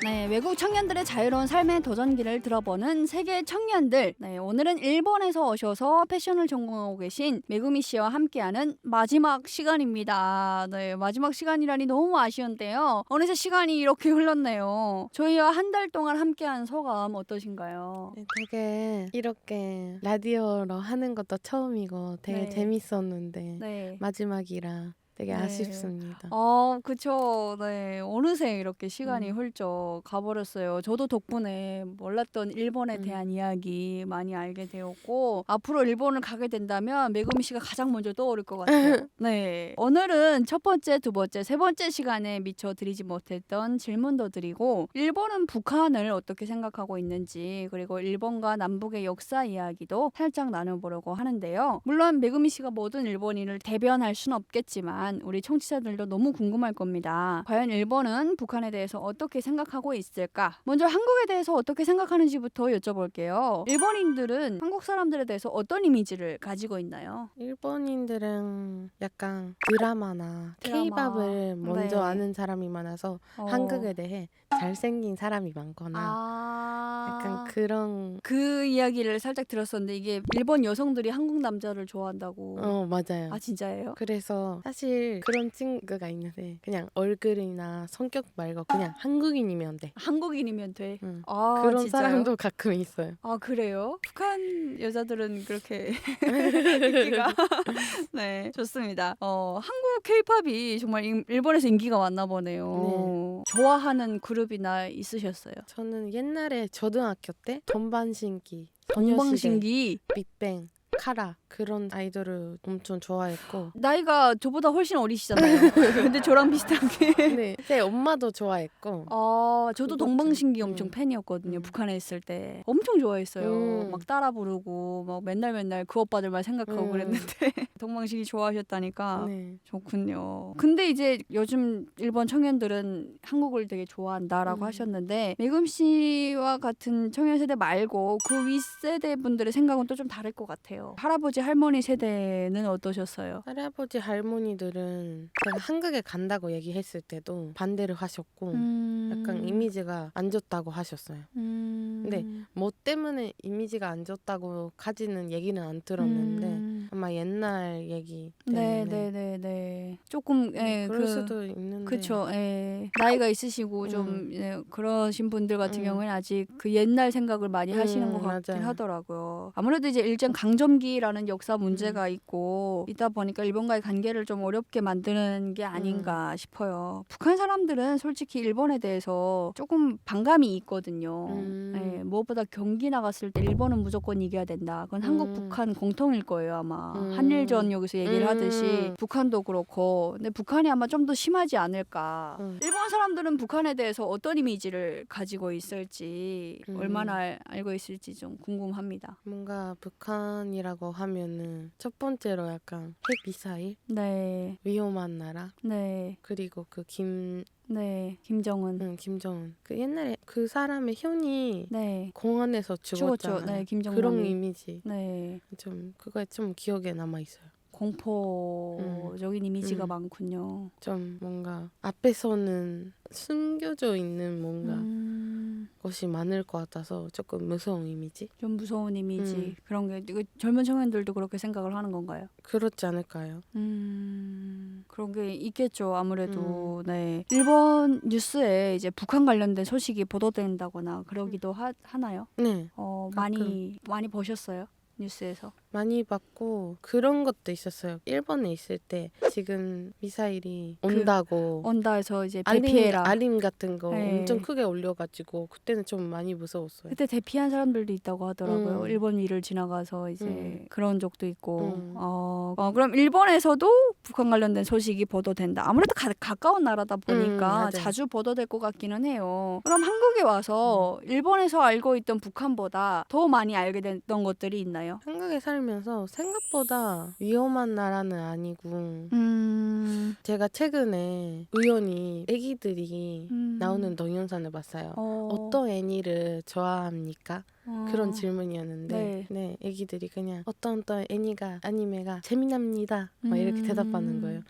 네, 외국 청년들의 자유로운 삶의 도전기를 들어보는 세계 청년들. 네, 오늘은 일본에서 오셔서 패션을 전공하고 계신 메구미 씨와 함께하는 마지막 시간입니다. 네, 마지막 시간이라니 너무 아쉬운데요. 어느새 시간이 이렇게 흘렀네요. 저희와 한 달 동안 함께한 소감 어떠신가요? 네, 되게 이렇게 라디오로 하는 것도 처음이고 되게 네. 재밌었는데 네. 마지막이라 되게 네. 아쉽습니다. 그쵸. 네. 어느새 이렇게 시간이 음. 훌쩍 가버렸어요. 저도 덕분에 몰랐던 일본에 대한 이야기 많이 알게 되었고, 앞으로 일본을 가게 된다면 메구미 씨가 가장 먼저 떠오를 것 같아요. 네. 오늘은 첫 번째, 두 번째, 세 번째 시간에 미처 드리지 못했던 질문도 드리고, 일본은 북한을 어떻게 생각하고 있는지, 그리고 일본과 남북의 역사 이야기도 살짝 나눠보려고 하는데요. 물론 메구미 씨가 모든 일본인을 대변할 순 없겠지만, 우리 청취자들도 너무 궁금할 겁니다. 과연 일본은 북한에 대해서 어떻게 생각하고 있을까? 먼저 한국에 대해서 어떻게 생각하는지부터 여쭤볼게요. 일본인들은 한국 사람들에 대해서 어떤 이미지를 가지고 있나요? 일본인들은 약간 드라마나 드라마. 케이팝을 먼저 네. 아는 사람이 많아서 한국에 대해 잘생긴 사람이 많거나 약간 그런 그 이야기를 살짝 들었었는데 이게 일본 여성들이 한국 남자를 좋아한다고. 맞아요. 아, 진짜예요? 그래서 사실 그런 친구가 있는데 그냥 얼굴이나 성격 말고 그냥 한국인이면 돼. 한국인이면 돼. 응. 아, 그런 진짜요? 사람도 가끔 있어요. 아, 그래요? 북한 여자들은 그렇게 인기가 네, 좋습니다. 한국 케이팝이 정말 일본에서 인기가 많나 보네요. 좋아하는 그룹이나 있으셨어요? 저는 옛날에 초등학교 때 동방신기, 소녀시대, 동방신기. 빅뱅, 카라 그런 아이돌을 엄청 좋아했고 나이가 저보다 훨씬 어리시잖아요. 근데 저랑 비슷하게. 네, 제 엄마도 좋아했고 저도 그것도- 동방신기 엄청 음. 팬이었거든요. 북한에 있을 때. 엄청 좋아했어요. 음. 막 따라 부르고 막 맨날 그 오빠들만 생각하고 그랬는데 동방신기 좋아하셨다니까 네. 좋군요. 근데 이제 요즘 일본 청년들은 한국을 되게 좋아한다라고 하셨는데 메금 씨와 같은 청년 세대 말고 그 윗세대 분들의 생각은 또 좀 다를 것 같아요. 할아버지 할머니 세대는 어떠셨어요? 할아버지 할머니들은 제가 한국에 간다고 얘기했을 때도 반대를 하셨고 약간 이미지가 안 좋다고 하셨어요. 근데 뭐 때문에 이미지가 안 좋다고까지는 얘기는 안 들었는데 아마 옛날 얘기 때문에 네네네네. 조금 그럴 수도 있는데 그쵸. 나이가 있으시고 좀 그러신 분들 같은 경우에는 아직 그 옛날 생각을 많이 하시는 것 같긴 맞아요. 하더라고요. 아무래도 이제 일제 강점기라는 역사 문제가 있고 있다 보니까 일본과의 관계를 좀 어렵게 만드는 게 아닌가 싶어요. 북한 사람들은 솔직히 일본에 대해서 조금 반감이 있거든요. 무엇보다 경기 나갔을 때 일본은 무조건 이겨야 된다. 그건 한국, 북한 공통일 거예요, 아마. 한일전 여기서 얘기를 하듯이 북한도 그렇고. 근데 북한이 아마 좀 더 심하지 않을까. 일본 사람들은 북한에 대해서 어떤 이미지를 가지고 있을지 얼마나 알고 있을지 좀 궁금합니다. 뭔가 북한이라고 하면은 첫 번째로 약간 핵미사일, 네, 위험한 나라, 네, 그리고 네. 김정은. 김정은. 그 옛날에 그 사람의 형이 네. 공항에서 죽었잖아요. 네, 김정남이. 그런 이미지. 네. 좀 그거 좀 기억에 남아 있어요. 공포적인 이미지가 많군요. 좀 뭔가 앞에서는 숨겨져 있는 뭔가 것이 많을 것 같아서 조금 무서운 이미지? 좀 무서운 이미지. 그런 게 이거 젊은 청년들도 그렇게 생각을 하는 건가요? 그렇지 않을까요? 그런 게 있겠죠. 아무래도. 네. 일본 뉴스에 이제 북한 관련된 소식이 보도된다거나 그러기도 하나요? 네. 많이 보셨어요? 뉴스에서. 많이 봤고 그런 것도 있었어요. 일본에 있을 때 지금 미사일이 온다고 온다 해서 이제 대피해라. 알림 같은 거 네. 엄청 크게 올려가지고 그때는 좀 많이 무서웠어요. 그때 대피한 사람들도 있다고 하더라고요. 일본 위를 지나가서 이제 그런 적도 있고. 그럼 일본에서도 북한 관련된 소식이 보도된다. 아무래도 가까운 나라다 보니까 맞아요. 자주 보도될 것 같기는 해요. 그럼 한국에 와서 일본에서 알고 있던 북한보다 더 많이 알게 됐던 것들이 있나요? 한국에 살면서 생각보다 위험한 나라는 아니고 제가 최근에 우연히 애기들이 나오는 동영상을 봤어요. 어떤 애니를 좋아합니까? 그런 질문이었는데 네, 애기들이 그냥 어떤 애니가 아니메가 재미납니다 막 이렇게 대답하는 거예요.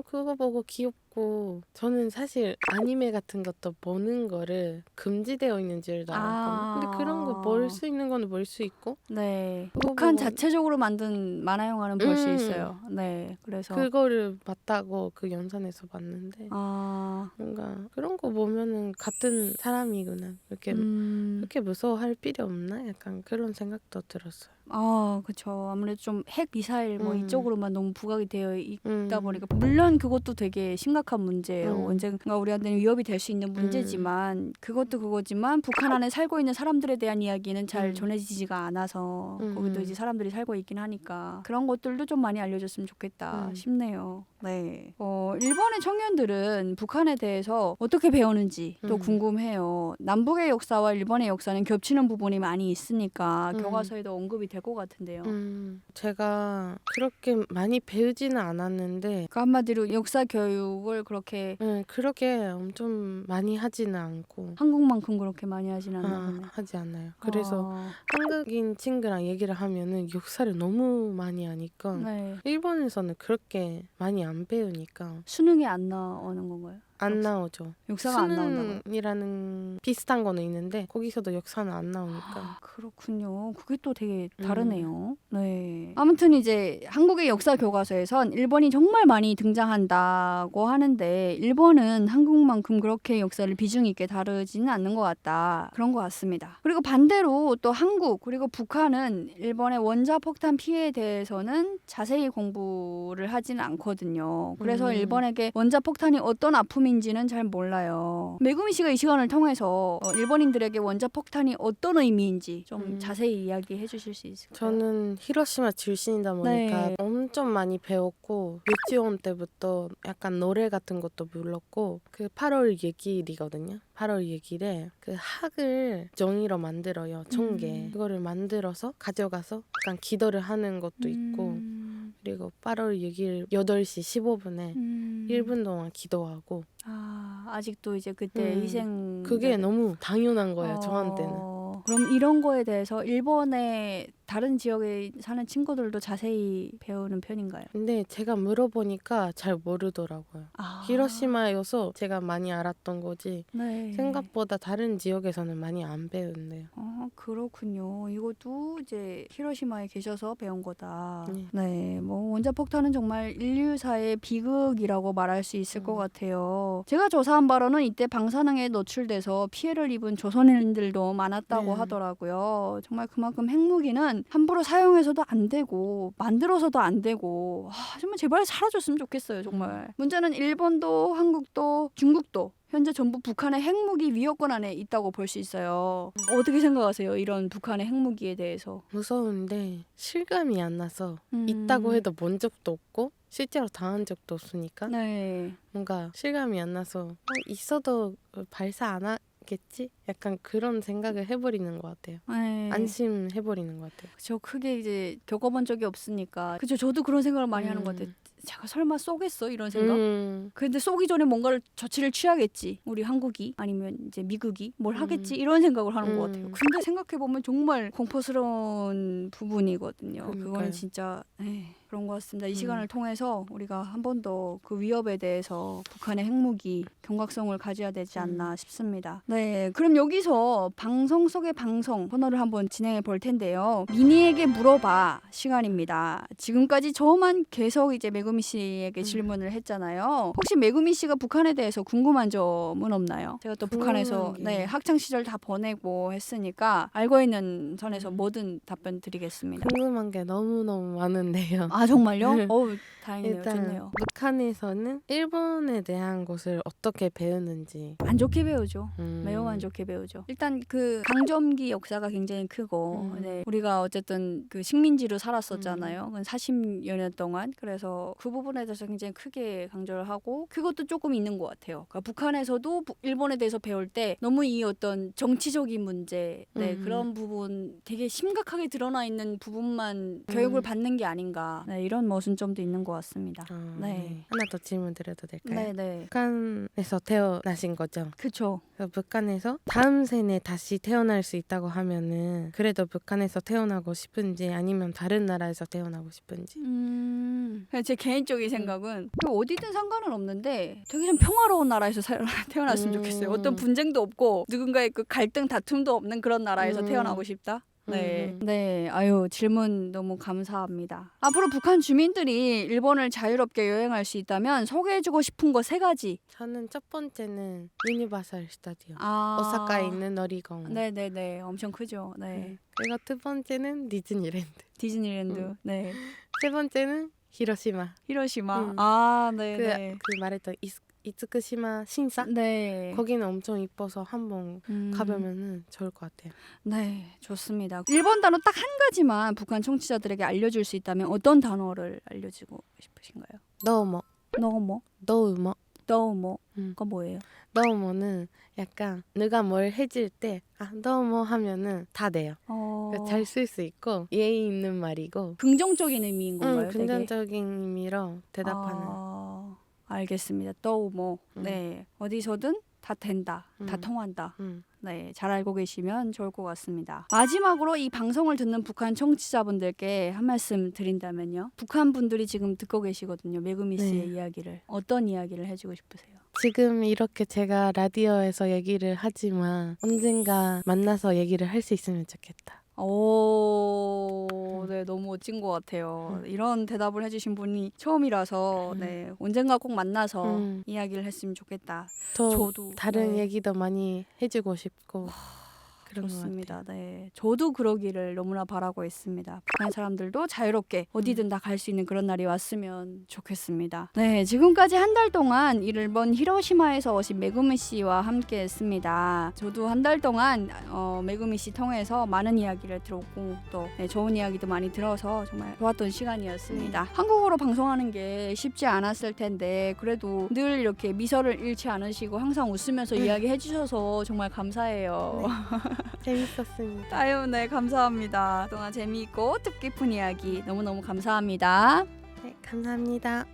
그거 보고 귀엽고 저는 사실 아니메 같은 것도 보는 거를 금지되어 있는 줄도 알았거든요. 근데 그런 거 볼 수 있는 거는 볼 수 있고 네. 그거 북한 보고 자체적으로 만든 만화 영화는 볼 수 있어요. 네. 그래서 그거를 봤다고 그 연산에서 봤는데 뭔가 그런 거 보면은 같은 사람이구나 그렇게 무서워할 필요 없나 약간 그런 생각도 들었어요. 그쵸. 아무래도 좀 핵 미사일 뭐 이쪽으로만 너무 부각이 되어 있다 보니까 물론 그것도 되게 심각한 문제예요. 언젠가 우리한테는 위협이 될 수 있는 문제지만 그것도 그거지만 북한 안에 살고 있는 사람들에 대한 이야기는 잘 전해지지가 않아서 거기도 이제 사람들이 살고 있긴 하니까 그런 것들도 좀 많이 알려줬으면 좋겠다 싶네요. 네. 일본의 청년들은 북한에 대해서 어떻게 배우는지 또 궁금해요. 남북의 역사와 일본의 역사는 겹치는 부분이 많이 있으니까 교과서에도 언급이 될 것 같은데요. 제가 그렇게 많이 배우지는 않았는데 그러니까 한마디로 역사 교육을 그렇게 엄청 많이 하지는 않고 한국만큼 그렇게 많이 하지는 않나 보네. 하지 않아요. 그래서 한국인 친구랑 얘기를 하면은 역사를 너무 많이 하니까 네. 일본에서는 그렇게 많이 안 배우니까 수능이 안 나오는 건가요? 안 나오죠. 역사가 안 나온다고요? 수능이라는 비슷한 거는 있는데 거기서도 역사는 안 나오니까. 그렇군요. 그게 또 되게 다르네요. 네. 아무튼 이제 한국의 역사 교과서에선 일본이 정말 많이 등장한다고 하는데 일본은 한국만큼 그렇게 역사를 비중 있게 다루지는 않는 것 같다. 그런 것 같습니다. 그리고 반대로 또 한국 그리고 북한은 일본의 원자폭탄 피해에 대해서는 자세히 공부를 하지는 않거든요. 그래서 일본에게 원자폭탄이 어떤 아픔인지는 잘 몰라요. 메구미 씨가 이 시간을 통해서 일본인들에게 원자폭탄이 어떤 의미인지 좀 자세히 이야기해 주실 수 있을까요? 저는 히로시마 출신이다 보니까 엄청 많이 배웠고 유치원 때부터 약간 노래 같은 것도 불렀고 그 8월 예길이거든요. 8월 예길에 그 학을 종이로 만들어요. 총개. 그거를 만들어서 가져가서 약간 기도를 하는 것도 있고 그리고 8월 6일 8시 15분에 1분 동안 기도하고 아직도 이제 그때 희생 그게 너무 당연한 거예요. 저한테는. 그럼 이런 거에 대해서 일본의 다른 지역에 사는 친구들도 자세히 배우는 편인가요? 근데 제가 물어보니까 잘 모르더라고요. 히로시마여서 제가 많이 알았던 거지 생각보다 다른 지역에서는 많이 안 배운대요. 그렇군요. 이것도 이제 히로시마에 계셔서 배운 거다. 네, 뭐 원자폭탄은 정말 인류사의 비극이라고 말할 수 있을 것 같아요. 제가 조사한 바로는 이때 방사능에 노출돼서 피해를 입은 조선인들도 많았다고 하더라고요. 정말 그만큼 핵무기는 함부로 사용해서도 안 되고 만들어서도 안 되고 정말 제발 사라졌으면 좋겠어요. 정말. 문제는 일본도 한국도 중국도 현재 전부 북한의 핵무기 위협권 안에 있다고 볼 수 있어요. 어떻게 생각하세요? 이런 북한의 핵무기에 대해서. 무서운데 실감이 안 나서 있다고 해도 본 적도 없고 실제로 당한 적도 없으니까 뭔가 실감이 안 나서 있어도 발사 안 하겠지? 약간 그런 생각을 해버리는 것 같아요. 안심해버리는 것 같아요. 저 크게 이제 겪어본 적이 없으니까 그죠. 저도 그런 생각을 많이 하는 것 같아요. 제가 설마 쏘겠어? 이런 생각? 근데 쏘기 전에 뭔가를 조치를 취하겠지. 우리 한국이 아니면 이제 미국이 뭘 하겠지? 이런 생각을 하는 것 같아요. 근데 생각해보면 정말 공포스러운 부분이거든요. 그거는 진짜 그런 것 같습니다. 이 시간을 통해서 우리가 한 번 더 그 위협에 대해서 북한의 핵무기 경각성을 가져야 되지 않나 싶습니다. 네, 그럼 여기서 방송 속의 방송 코너를 한번 진행해 볼 텐데요. 미니에게 물어봐 시간입니다. 지금까지 저만 계속 이제 메구미 씨에게 질문을 했잖아요. 혹시 메구미 씨가 북한에 대해서 궁금한 점은 없나요? 제가 또 북한에서 학창 시절 다 보내고 했으니까 알고 있는 선에서 뭐든 답변 드리겠습니다. 궁금한 게 너무너무 많은데요. 정말요? 다행이네요. 일단 좋네요. 북한에서는 일본에 대한 것을 어떻게 배우는지 안 좋게 배우죠. 매우 안 좋게 배우죠. 일단 그 강점기 역사가 굉장히 크고 우리가 어쨌든 그 식민지로 살았었잖아요. 40여 년 동안. 그래서 그 부분에 대해서 굉장히 크게 강조를 하고 그것도 조금 있는 것 같아요. 그러니까 북한에서도 일본에 대해서 배울 때 너무 이 어떤 정치적인 문제 그런 부분 되게 심각하게 드러나 있는 부분만 교육을 받는 게 아닌가 이런 모순점도 있는 것 같습니다. 네. 하나 더 질문 드려도 될까요? 네. 북한에서 태어나신 거죠? 그쵸. 그래서 북한에서 다음 생에 다시 태어날 수 있다고 하면은 그래도 북한에서 태어나고 싶은지 아니면 다른 나라에서 태어나고 싶은지. 그냥 제 개인적인 생각은 어디든 상관은 없는데 되게 좀 평화로운 나라에서 태어났으면 좋겠어요. 어떤 분쟁도 없고 누군가의 그 갈등 다툼도 없는 그런 나라에서 태어나고 싶다. 네. 아유, 질문 너무 감사합니다. 앞으로 북한 주민들이 일본을 자유롭게 여행할 수 있다면 소개해주고 싶은 거 3가지. 저는 첫 번째는 유니버설 스타디움. 아. 오사카에 있는 놀이공원. 네네네. 엄청 크죠. 네. 그리고 두 번째는 디즈니랜드. 디즈니랜드. 네. 세 번째는 히로시마. 히로시마. 아, 네네. 그 말했던 이츠쿠시마 신사? 네. 거기는 엄청 이뻐서 한번 가보면은 좋을 것 같아요. 네, 좋습니다. 일본 단어 딱 한 가지만 북한 청취자들에게 알려줄 수 있다면 어떤 단어를 알려주고 싶으신가요? 너우모. 너무 너우모. 가 뭐예요? 너우모는 약간 누가 뭘 해줄 때 너우모 하면은 다 돼요. 잘 쓸 수 있고 예의 있는 말이고 긍정적인 의미인 건가요? 되게? 긍정적인 의미로 대답하는. 알겠습니다. 너무 네, 어디서든 다 된다, 다 통한다. 네, 잘 알고 계시면 좋을 것 같습니다. 마지막으로 이 방송을 듣는 북한 청취자분들께 한 말씀 드린다면요. 북한 분들이 지금 듣고 계시거든요. 메구미 씨의 이야기를. 어떤 이야기를 해주고 싶으세요? 지금 이렇게 제가 라디오에서 얘기를 하지만 언젠가 만나서 얘기를 할 수 있으면 좋겠다. 오, 네, 너무 멋진 것 같아요. 이런 대답을 해주신 분이 처음이라서 네, 언젠가 꼭 만나서 이야기를 했으면 좋겠다. 저도 다른 얘기도 많이 해주고 싶고 그런 것 좋습니다. 같아요. 네, 저도 그러기를 너무나 바라고 있습니다. 북한 사람들도 자유롭게 어디든 다 갈 수 있는 그런 날이 왔으면 좋겠습니다. 네, 지금까지 한 달 동안 일본 히로시마에서 오신 메구미 씨와 함께했습니다. 저도 한 달 동안 메구미 씨 통해서 많은 이야기를 들었고 또 좋은 이야기도 많이 들어서 정말 좋았던 시간이었습니다. 한국어로 방송하는 게 쉽지 않았을 텐데 그래도 늘 이렇게 미소를 잃지 않으시고 항상 웃으면서 이야기해 주셔서 정말 감사해요. 재밌었습니다. 아유, 네, 감사합니다. 그동안 재미있고 뜻깊은 이야기 너무너무 감사합니다. 네, 감사합니다.